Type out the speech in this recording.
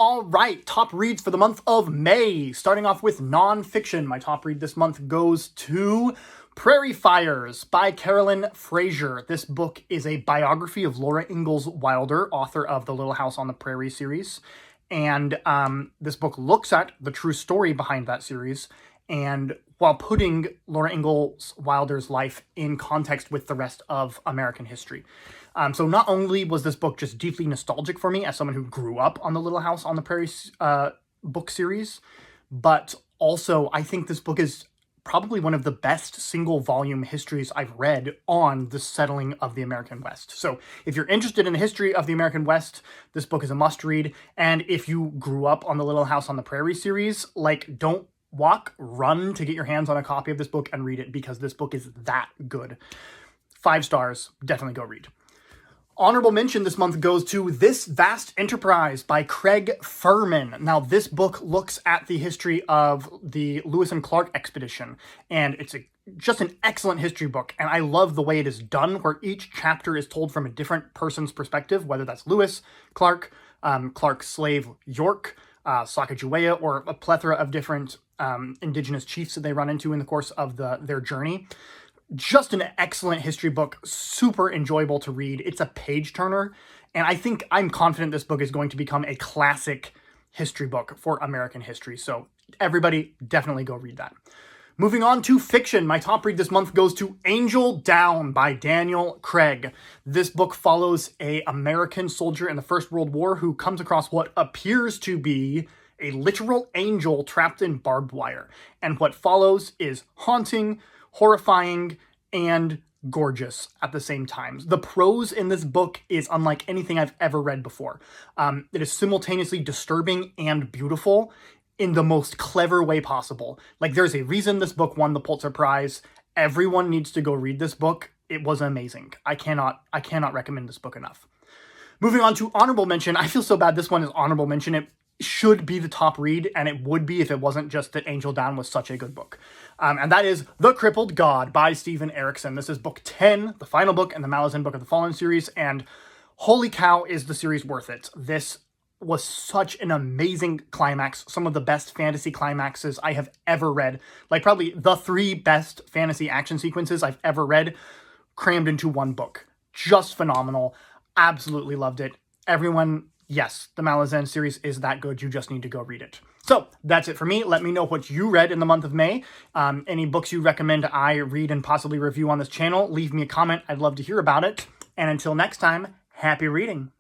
All right, top reads for the month of May. Starting off with nonfiction. My top read this month goes to Prairie Fires by Carolyn Fraser. This book is a biography of Laura Ingalls Wilder, author of the Little House on the Prairie series. And this book looks at the true story behind that series, and while putting Laura Ingalls Wilder's life in context with the rest of American history. So not only was this book just deeply nostalgic for me as someone who grew up on the Little House on the Prairie book series, but also I think this book is probably one of the best single volume histories I've read on the settling of the American West. So if you're interested in the history of the American West, this book is a must read. And if you grew up on the Little House on the Prairie series, like, don't walk, run to get your hands on a copy of this book and read it, because this book is that good. 5 stars, definitely go read. Honorable mention this month goes to This Vast Enterprise by Craig Furman. Now, this book looks at the history of the Lewis and Clark expedition, and it's just an excellent history book, and I love the way it is done, where each chapter is told from a different person's perspective, whether that's Lewis, Clark, Clark's slave York, Sacagawea, or a plethora of different indigenous chiefs that they run into in the course of their journey. Just an excellent history book, super enjoyable to read. It's a page turner, and I'm confident this book is going to become a classic history book for American history. So everybody definitely go read that. Moving on to fiction, my top read this month goes to Angel Down by Daniel Craig. This book follows an American soldier in the First World War who comes across what appears to be a literal angel trapped in barbed wire. And what follows is haunting, horrifying, and gorgeous at the same time. The prose in this book is unlike anything I've ever read before. It is simultaneously disturbing and beautiful in the most clever way possible. Like, there's a reason this book won the Pulitzer Prize. Everyone needs to go read this book. It was amazing. I cannot recommend this book enough. Moving on to honorable mention. I feel so bad this one is honorable mention. It should be the top read, and it would be if it wasn't just that Angel Down was such a good book. And that is The Crippled God by Stephen Erickson. This is book 10, the final book in the Malazan Book of the Fallen series, and holy cow, is the series worth it. This was such an amazing climax, some of the best fantasy climaxes I have ever read. Like, probably the 3 best fantasy action sequences I've ever read crammed into one book. Just phenomenal. Absolutely loved it. Everyone, yes, the Malazan series is that good. You just need to go read it. So that's it for me. Let me know what you read in the month of May. Any books you recommend I read and possibly review on this channel, leave me a comment. I'd love to hear about it. And until next time, happy reading.